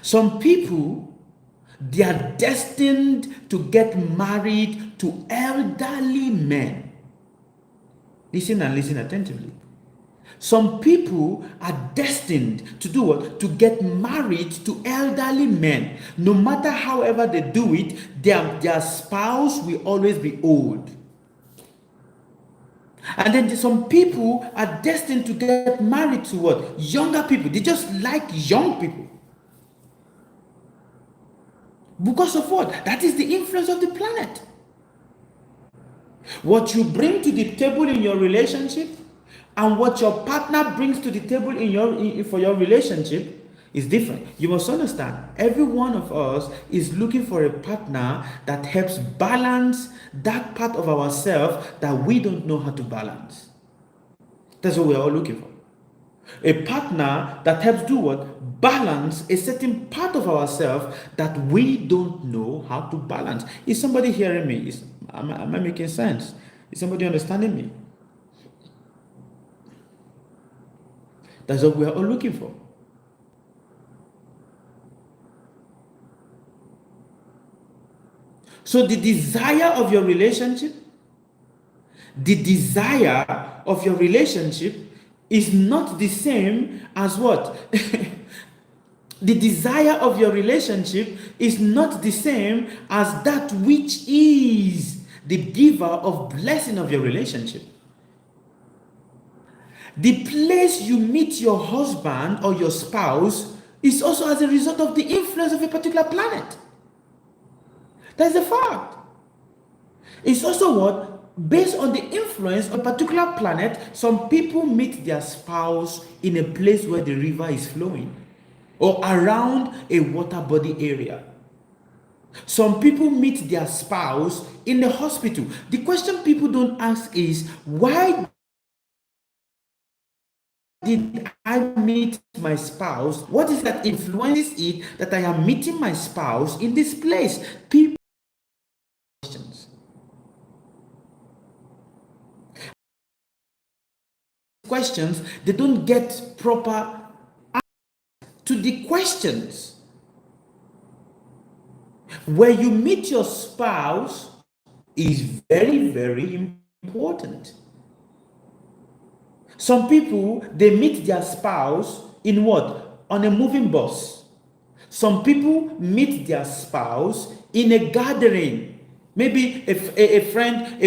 Some people, they are destined to get married to elderly men. Listen and listen attentively. Some people are destined to do what? To get married to elderly men. No matter however they do it, their spouse will always be old. And then some people are destined to get married to what? Younger people. They just like young people. Because of what? That is the influence of the planet. What you bring to the table in your relationship and what your partner brings to the table for your relationship is different. You must understand, every one of us is looking for a partner that helps balance that part of ourselves that we don't know how to balance. That's what we're all looking for. A partner that helps do what? Balance a certain part of ourselves that we don't know how to balance. Is somebody hearing me? Am I making sense? Is somebody understanding me? That's what we are all looking for. So the desire of your relationship is not the same as what? The desire of your relationship is not the same as that which is the giver of blessing of your relationship. The place you meet your husband or your spouse is also as a result of the influence of a particular planet. That's a fact. It's also what? Based on the influence of a particular planet, some people meet their spouse in a place where the river is flowing or around a water body area. Some people meet their spouse in the hospital. The question people don't ask is, why did I meet my spouse? What is that influences it that I am meeting my spouse in this place? People questions, they don't get proper answers to the questions. Where you meet your spouse is very, very important. Some people, they meet their spouse in what? On a moving bus. Some people meet their spouse in a gathering. Maybe a friend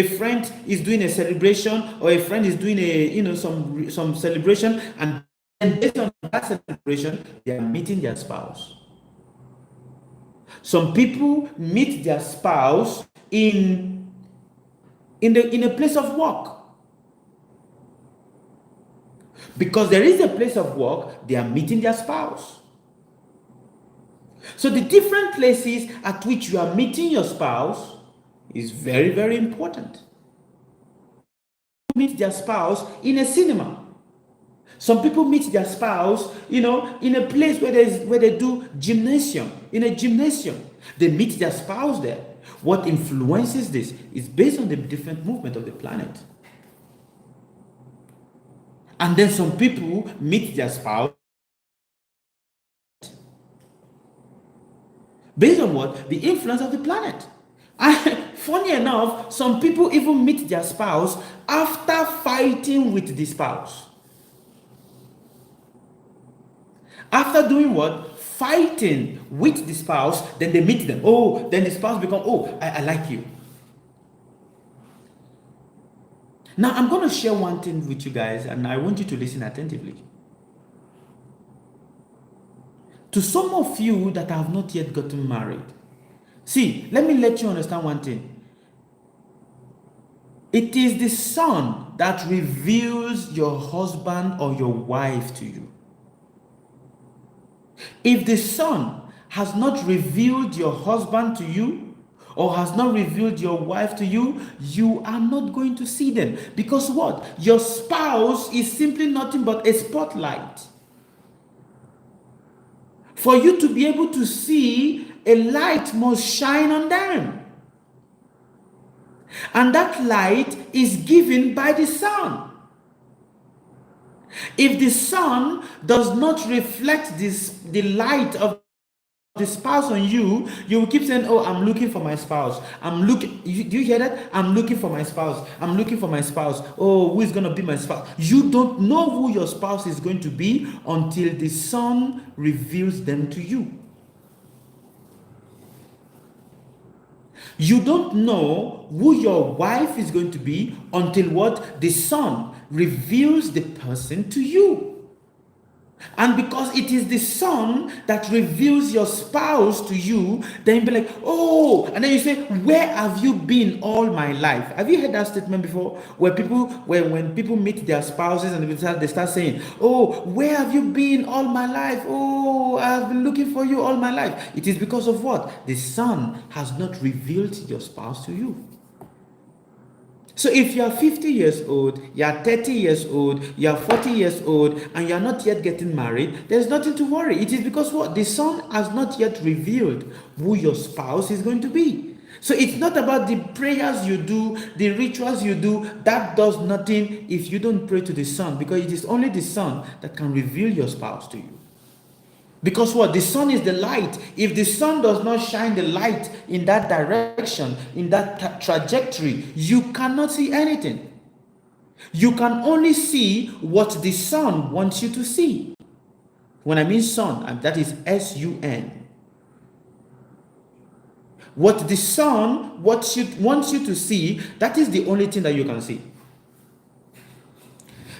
is doing a celebration, or a friend is doing some celebration, and based on that celebration, they are meeting their spouse. Some people meet their spouse in a place of work. Because there is a place of work, they are meeting their spouse. So the different places at which you are meeting your spouse is very, very important. Meet their spouse in a cinema. Some people meet their spouse, in a place where they do gymnasium. In a gymnasium, they meet their spouse there. What influences this is based on the different movement of the planet. And then some people meet their spouse based on what? The influence of the planet. And funny enough, some people even meet their spouse after fighting with the spouse. After doing what? Fighting with the spouse, then they meet them. Oh, then the spouse becomes, I like you. Now, I'm going to share one thing with you guys, and I want you to listen attentively. To some of you that have not yet gotten married, see, let me let you understand one thing. It is the sun that reveals your husband or your wife to you. If the sun has not revealed your husband to you, or has not revealed your wife to you, you are not going to see them. Because what? Your spouse is simply nothing but a spotlight. For you to be able to see, a light must shine on them. And that light is given by the sun. If the sun does not reflect the light of the spouse on you, you will keep saying, oh, I'm looking for my spouse. Do you hear that? I'm looking for my spouse. I'm looking for my spouse. Oh, who is going to be my spouse? You don't know who your spouse is going to be until the Son reveals them to you. You don't know who your wife is going to be until what? The Son reveals the person to you. And because it is the Son that reveals your spouse to you, then you be like, oh, and then you say, where have you been all my life? Have you heard that statement before? Where when people meet their spouses and they start saying, oh, where have you been all my life? Oh, I've been looking for you all my life. It is because of what? The Son has not revealed your spouse to you. So if you are 50 years old, you are 30 years old, you are 40 years old, and you are not yet getting married, there's nothing to worry. It is because what? The Son has not yet revealed who your spouse is going to be. So it's not about the prayers you do, the rituals you do. That does nothing if you don't pray to the Son, because it is only the Son that can reveal your spouse to you. Because what? The Son is the light. If the Son does not shine the light in that direction, in that trajectory, you cannot see anything. You can only see what the Son wants you to see. When I mean Son, that is S-U-N. What the Son wants you to see, that is the only thing that you can see.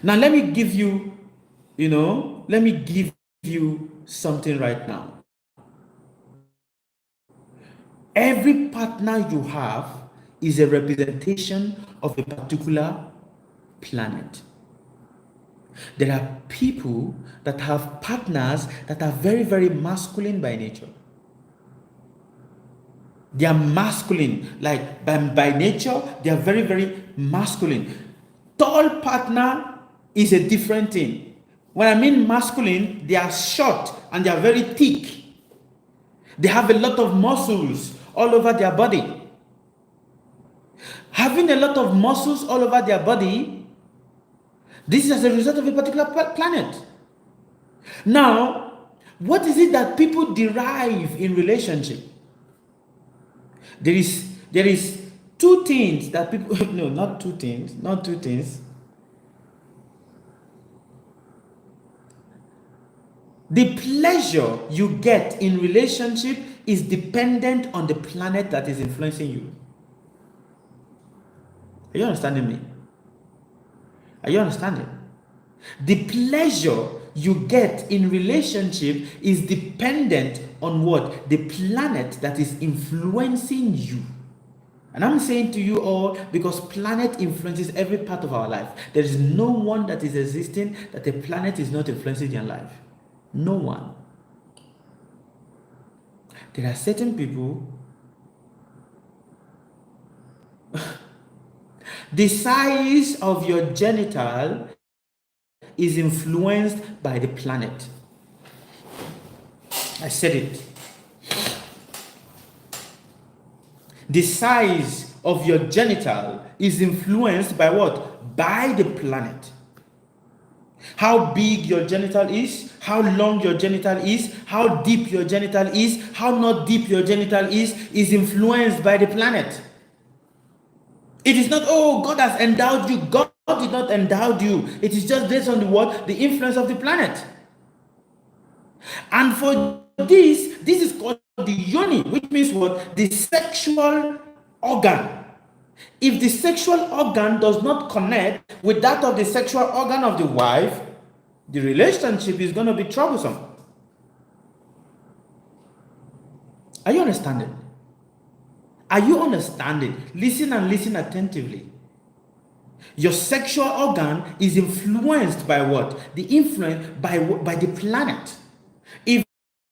Now let me give you something right now. Every partner you have is a representation of a particular planet. There are people that have partners that are very, very masculine by nature. They are masculine, like by nature, they are very, very masculine. Tall partner is a different thing. When I mean masculine, they are short and they are very thick. They have a lot of muscles all over their body. Having a lot of muscles all over their body, this is as a result of a particular planet. Now, what is it that people derive in relationship? There is two things that people no, not two things. The pleasure you get in relationship is dependent on the planet that is influencing you. Are you understanding me? Are you understanding? The pleasure you get in relationship is dependent on what? The planet that is influencing you. And I'm saying to you all, because planet influences every part of our life. There is no one that is existing that the planet is not influencing their life. No one. There are certain people, the size of your genital is influenced by the planet. I said it. The size of your genital is influenced by what? By the planet. How big your genital is, how long your genital is, how deep your genital is, how not deep your genital is influenced by the planet. It is not, oh, God has endowed you. God did not endow you. It is just based on the what? The influence of the planet. And for this is called the yoni, which means what? The sexual organ. If the sexual organ does not connect with that of the sexual organ of the wife, the relationship is going to be troublesome. Are you understanding? Are you understanding? Listen and listen attentively. Your sexual organ is influenced by what? The influence by the planet. If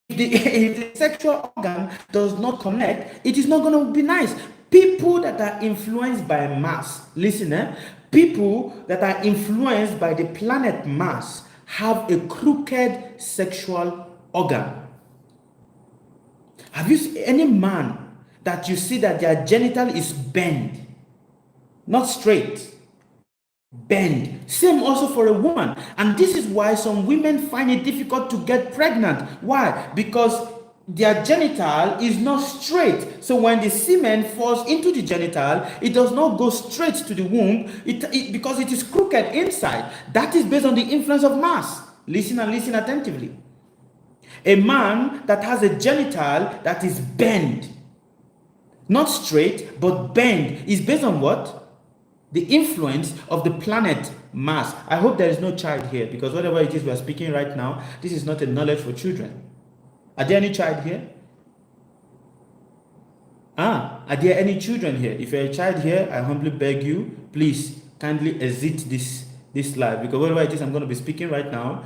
the sexual organ does not connect, it is not going to be nice. People that are influenced by Mars, listen, people that are influenced by the planet Mars have a crooked sexual organ. Have you seen any man that you see that their genital is bent, not straight, bend? Same also for a woman. And this is why some women find it difficult to get pregnant. Why? Because their genital is not straight. So when the semen falls into the genital, it does not go straight to the womb because it is crooked inside. That is based on the influence of mass. Listen and listen attentively. A man that has a genital that is bent, not straight, but bent, is based on what? The influence of the planet Mars. I hope there is no child here, because whatever it is we are speaking right now, this is not a knowledge for children. Are there any child here? Are there any children here? If you're a child here, I humbly beg you, please kindly exit this live, because whatever it is I'm going to be speaking right now,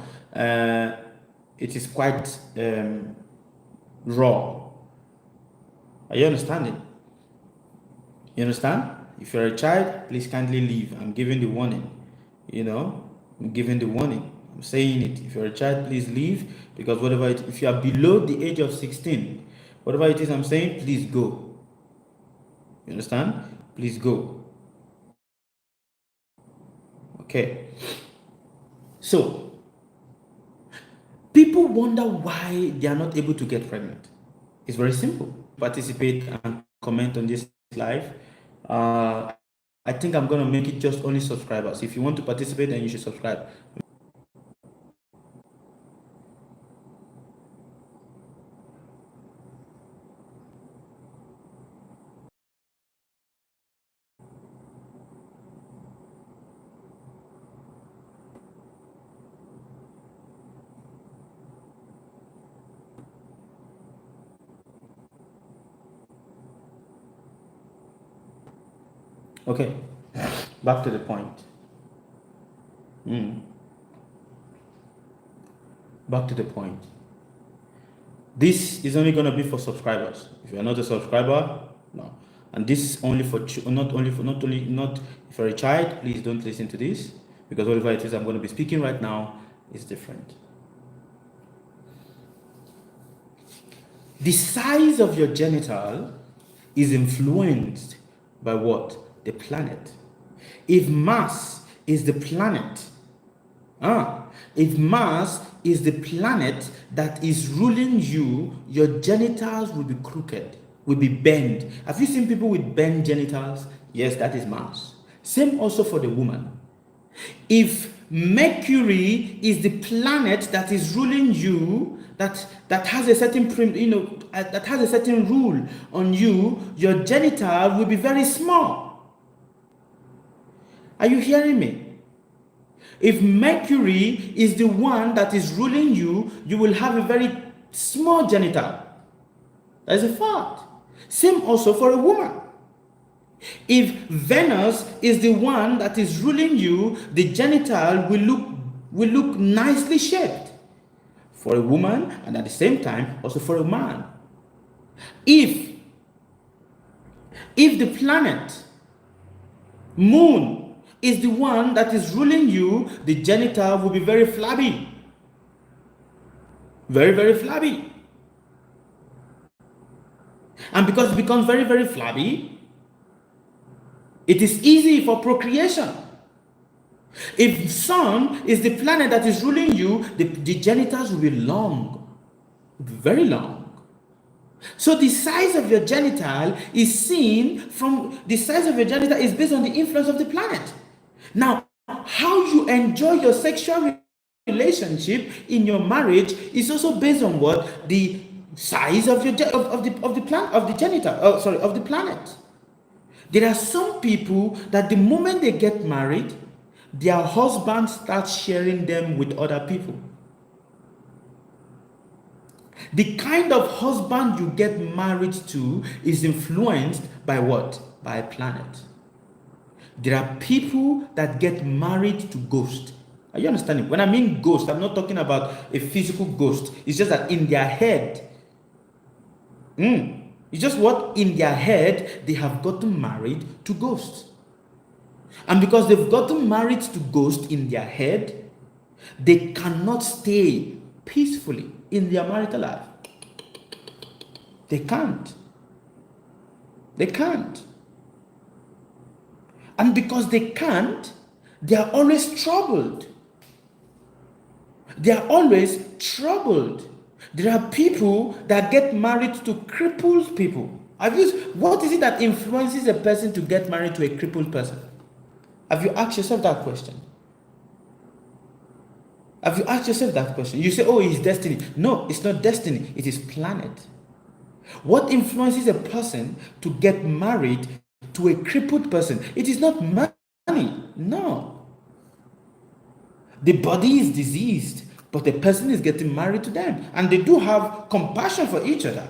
it is quite raw. Are you understanding? You understand? If you're a child, please kindly leave. I'm giving the warning. I'm giving the warning. I'm saying it. If you're a child, please leave, because if you are below the age of 16, whatever it is I'm saying, please go. You understand? Please go. Okay. So, people wonder why they are not able to get pregnant. It's very simple. Participate and comment on this live. I think I'm going to make it just only subscribers. If you want to participate, then you should subscribe. Okay, back to the point. Back to the point. This is only going to be for subscribers. If you're not a subscriber, no. And this is only for not if you're a child, please don't listen to this, because whatever it is I'm going to be speaking right now is different. The size of your genital is influenced by what? The planet. If Mars is the planet, if Mars is the planet that is ruling you, your genitals will be crooked, will be bent. Have you seen people with bent genitals? Yes, that is Mars. Same also for the woman. If Mercury is the planet that is ruling you, that has a certain that has a certain rule on you, your genital will be very small. Are you hearing me? If Mercury is the one that is ruling you, you will have a very small genital. That is a fact. Same also for a woman. If Venus is the one that is ruling you, the genital will look nicely shaped for a woman, and at the same time also for a man. If the planet Moon is the one that is ruling you, the genital will be very flabby. Very, very flabby. And because it becomes very, very flabby, it is easy for procreation. If Sun is the planet that is ruling you, the genitals will be long, very long. So the size of your genital is seen from the size of your genital is based on the influence of the planet. Now, how you enjoy your sexual relationship in your marriage is also based on what? The size of your of the planet. There are some people that the moment they get married, their husband starts sharing them with other people. The kind of husband you get married to is influenced by what? By a planet. There are people that get married to ghosts. Are you understanding? When I mean ghost, I'm not talking about a physical ghost. It's just that in their head, it's just what in their head they have gotten married to ghosts. And because they've gotten married to ghosts in their head, they cannot stay peacefully in their marital life. They can't. They can't. And because they can't, they are always troubled. They are always troubled. There are people that get married to crippled people. What is it that influences a person to get married to a crippled person? Have you asked yourself that question? Have you asked yourself that question? You say, oh, it's destiny. No, it's not destiny. It is planet. What influences a person to get married to a crippled person? It is not money. No. The body is diseased, but the person is getting married to them. And they do have compassion for each other.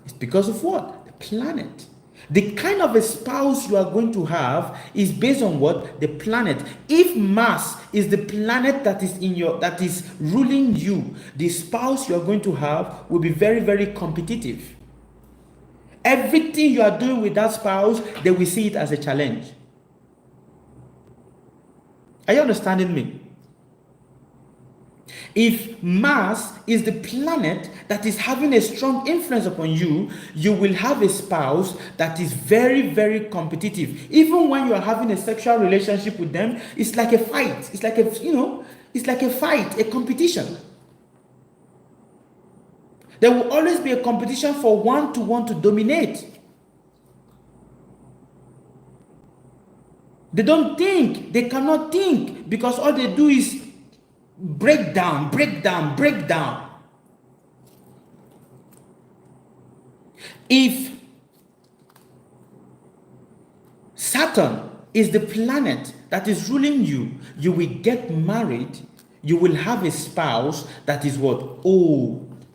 It's because of what? The planet. The kind of a spouse you are going to have is based on what? The planet. If Mars is the planet that is ruling you, the spouse you are going to have will be very, very competitive. Everything you are doing with that spouse, they will see it as a challenge. Are you understanding me? If Mars is the planet that is having a strong influence upon you, you will have a spouse that is very, very competitive. Even when you are having a sexual relationship with them, it's like a fight. It's like a fight, a competition. There will always be a competition for one to dominate. They don't think, they cannot think, because all they do is break down. If Saturn is the planet that is ruling you, you will get married, you will have a spouse that is what? Old.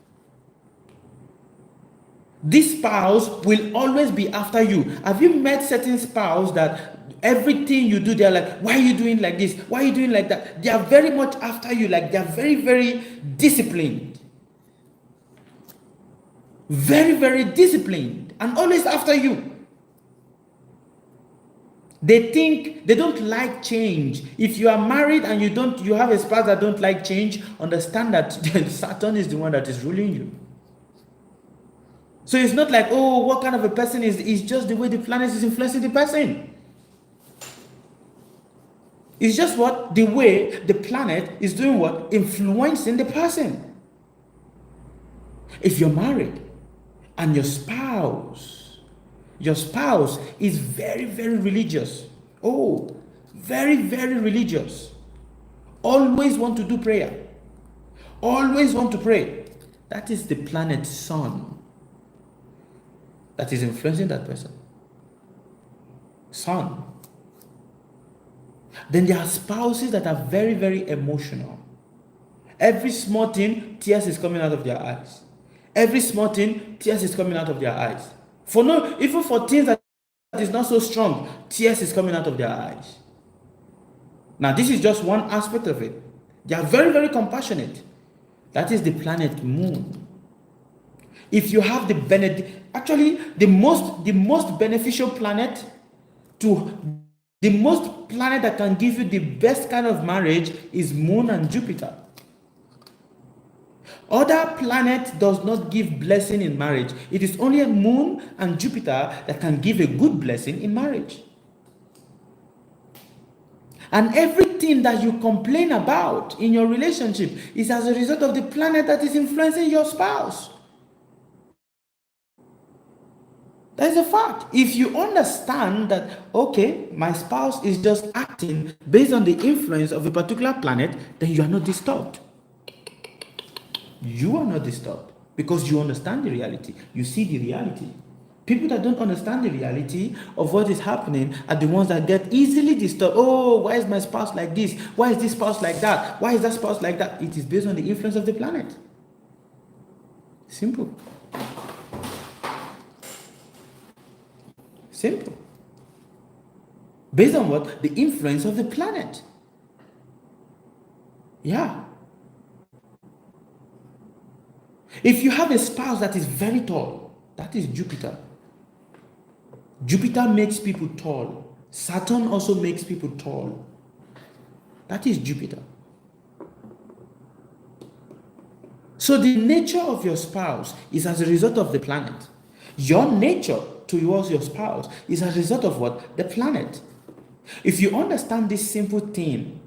This spouse will always be after you. Have you met certain spouse that everything you do, they're like, why are you doing like this? Why are you doing like that? They are very much after you, like they're very, very disciplined. Very, very disciplined and always after you. They think they don't like change. If you are married and you have a spouse that don't like change, understand that Saturn is the one that is ruling you. So it's not like, oh, what kind of a person is? It's just the way the planet is influencing the person. It's just what? The way the planet is doing what? Influencing the person. If you're married and your spouse is very, very religious. Oh, very, very religious. Always want to do prayer. Always want to pray. That is the planet Sun that is influencing that person. Sun. Then there are spouses that are very, very emotional. Every small thing, tears is coming out of their eyes. Every small thing, tears is coming out of their eyes. Even for things that is not so strong, tears is coming out of their eyes. Now, this is just one aspect of it. They are very, very compassionate. That is the planet Moon. If you have the most beneficial planet the most planet that can give you the best kind of marriage is Moon and Jupiter. Other planet does not give blessing in marriage. It is only a Moon and Jupiter that can give a good blessing in marriage. And everything that you complain about in your relationship is as a result of the planet that is influencing your spouse. That is a fact. If you understand that, okay, my spouse is just acting based on the influence of a particular planet, then you are not disturbed. You are not disturbed because you understand the reality. You see the reality. People that don't understand the reality of what is happening are the ones that get easily disturbed. Oh, why is my spouse like this? Why is this spouse like that? Why is that spouse like that? It is based on the influence of the planet. Simple. Simple. Based on what? The influence of the planet. Yeah. If you have a spouse that is very tall, that is Jupiter. Jupiter makes people tall. Saturn also makes people tall. That is Jupiter. So the nature of your spouse is as a result of the planet. Your nature towards your spouse is as a result of what? The planet. If you understand this simple thing,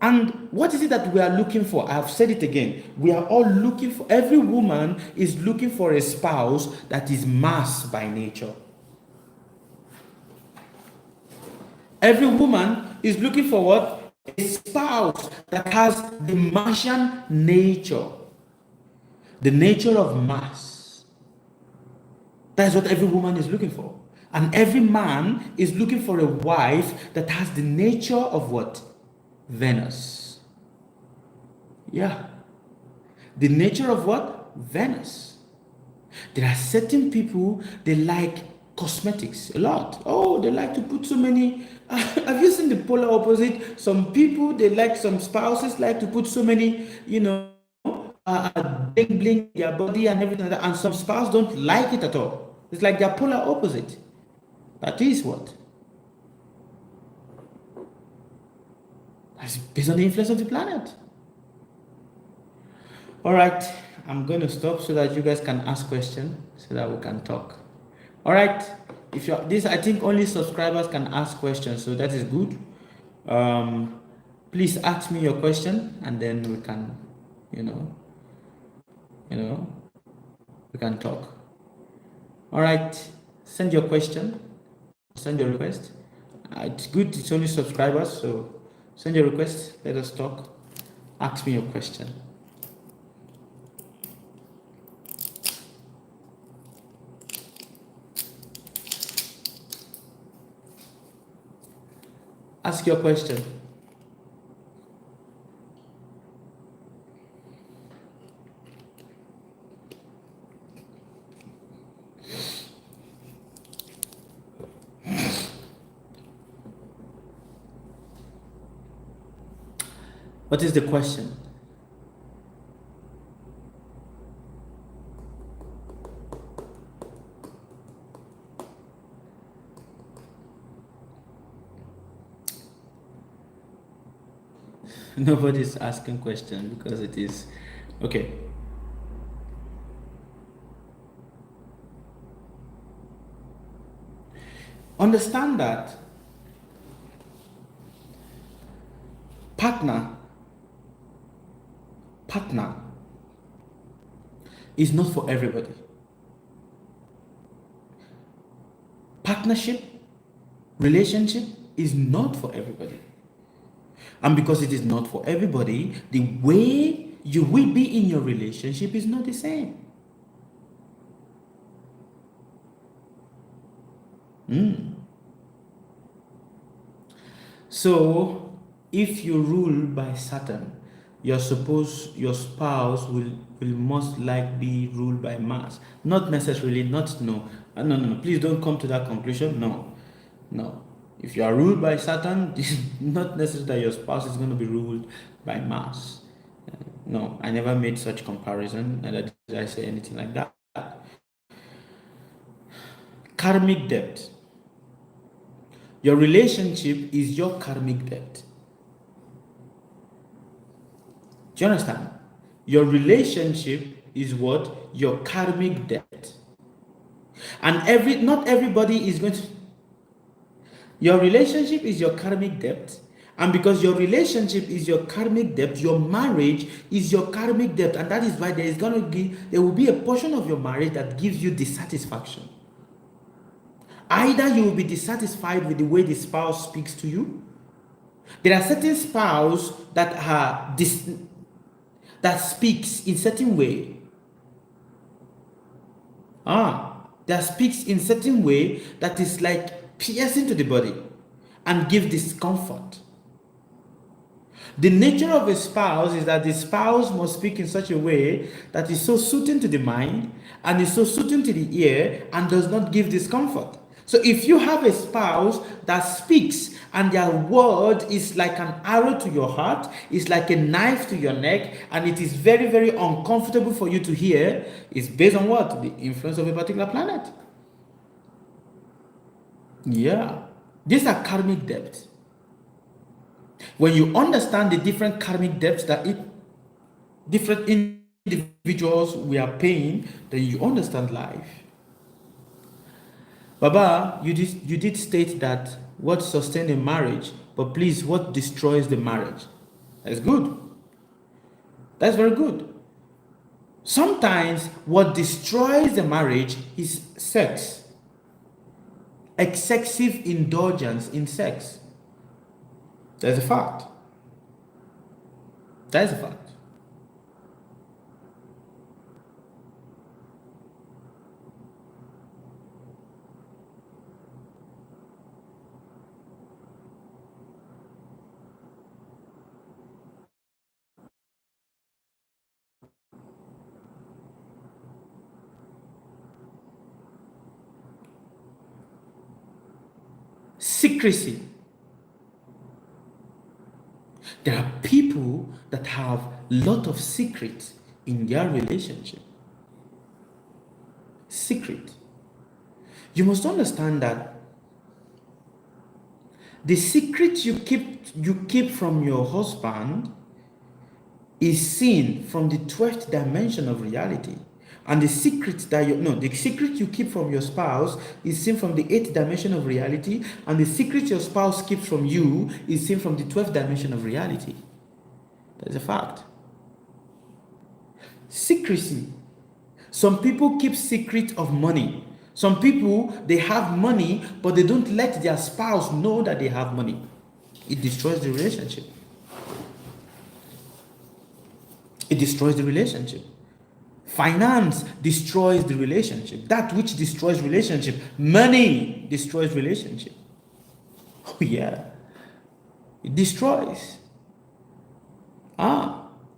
And what is it that we are looking for? I've said it again. We are all looking for, every woman is looking for a spouse that is Mars by nature. Every woman is looking for what? A spouse that has the Martian nature, the nature of Mars. That's what every woman is looking for. And every man is looking for a wife that has the nature of what? Venus. Yeah. The nature of what? Venus. There are certain people, they like cosmetics a lot. Oh, they like to put so many. Have you seen the polar opposite? Some people, they like, some spouses like to put so many, bling bling their body and everything like that. And some spouses don't like it at all. It's like they're polar opposite. That is what? That's based on the influence of the planet. All right, I'm going to stop so that you guys can ask questions so that we can talk. All right, if you're this, I think only subscribers can ask questions, so that is good. Please ask me your question, and then we can, we can talk. All right, send your question, send your request. It's good. It's only subscribers, so send your request. Let us talk. Ask me your question. Ask your question. What is the question? Nobody's asking question because it is okay. Understand that partner is not for everybody. Partnership, relationship is not for everybody. And because it is not for everybody, the way you will be in your relationship is not the same. So, if you rule by Saturn, your spouse will most likely be ruled by Mars. Not necessarily, no. Please don't come to that conclusion. No. If you are ruled by Saturn, it's not necessarily that your spouse is going to be ruled by Mars. No, I never made such comparison, neither did I say anything like that. Karmic debt. Your relationship is your karmic debt. Do you understand? Your relationship is what? Your karmic debt. And not everybody is going to. Your relationship is your karmic debt. And because your relationship is your karmic debt, your marriage is your karmic debt. And that is why there will be a portion of your marriage that gives you dissatisfaction. Either you will be dissatisfied with the way the spouse speaks to you. There are certain spouses that speaks in certain way. That speaks in certain way that is like piercing to the body and give discomfort. The nature of a spouse is that the spouse must speak in such a way that is so soothing to the mind and is so soothing to the ear and does not give discomfort. So if you have a spouse that speaks and their word is like an arrow to your heart, it's like a knife to your neck, and it is very, very uncomfortable for you to hear, it's based on what? The influence of a particular planet. Yeah. These are karmic debts. When you understand the different karmic debts that different individuals we are paying, then you understand life. Baba, you did state that what sustains a marriage, but please, what destroys the marriage? That's good. That's very good. Sometimes what destroys the marriage is sex, excessive indulgence in sex. That's a fact. That's a fact. Secrecy. There are people that have a lot of secrets in their relationship. Secret. You must understand that the secret you keep from your husband is seen from the 12th dimension of reality. And the secret the secret you keep from your spouse is seen from the 8th dimension of reality, and the secret your spouse keeps from you is seen from the 12th dimension of reality. That's a fact. Secrecy. Some people keep secret of money. Some people, they have money, but they don't let their spouse know that they have money. It destroys the relationship. It destroys the relationship. Finance destroys the relationship. That which destroys relationship. Money destroys relationship. Oh yeah. It destroys.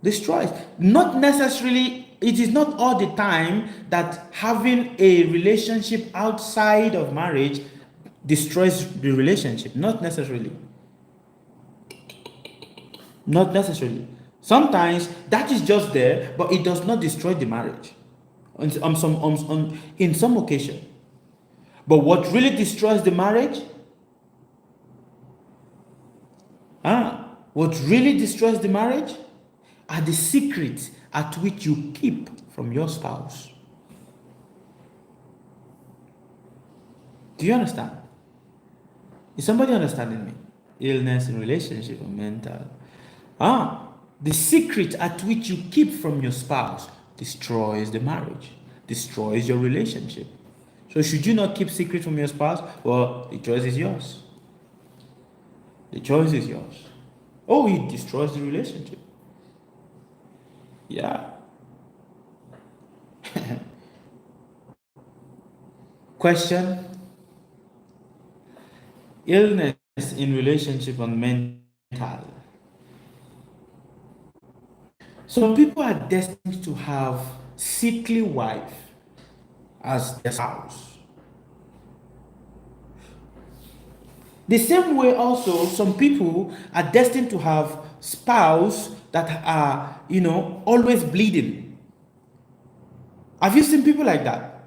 Destroys. Not necessarily, it is not all the time that having a relationship outside of marriage destroys the relationship. Not necessarily. Not necessarily. Sometimes that is just there, but it does not destroy the marriage in some occasion. But what really destroys the marriage? What really destroys the marriage are the secrets at which you keep from your spouse. Do you understand? Is somebody understanding me? Illness in relationship or mental. The secret at which you keep from your spouse destroys the marriage, destroys your relationship. So should you not keep secret from your spouse? Well, the choice is yours. The choice is yours. Oh, it destroys the relationship. Yeah. Question. Illness in relationship and mental. Some people are destined to have sickly wife as their spouse. The same way also, some people are destined to have spouse that are, always bleeding. Have you seen people like that?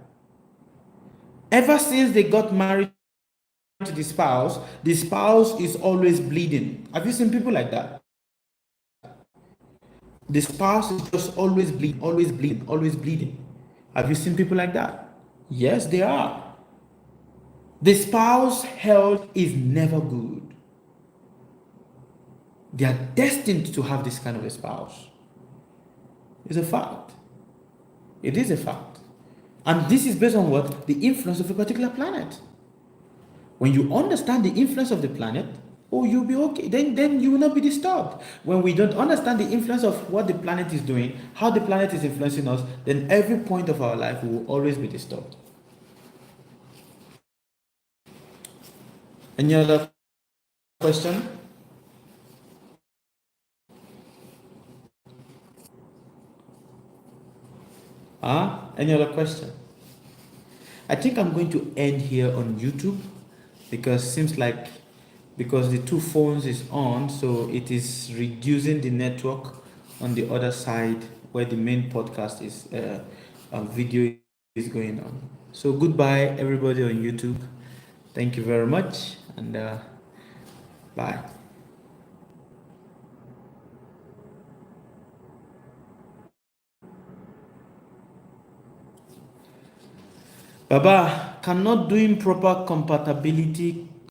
Ever since they got married to the spouse is always bleeding. Have you seen people like that? The spouse is just always bleeding, always bleeding, always bleeding. Have you seen people like that? Yes, they are. The spouse health is never good. They are destined to have this kind of a spouse. It's a fact. It is a fact. And this is based on what? The influence of a particular planet. When you understand the influence of the planet, you'll be okay. Then you will not be disturbed. When we don't understand the influence of what the planet is doing, how the planet is influencing us, then every point of our life will always be disturbed. Any other question? Any other question? I think I'm going to end here on YouTube because it seems like because the two phones is on, so it is reducing the network on the other side where the main podcast is video is going on. So goodbye everybody on YouTube. Thank you very much, and bye. Baba, cannot doing proper compatibility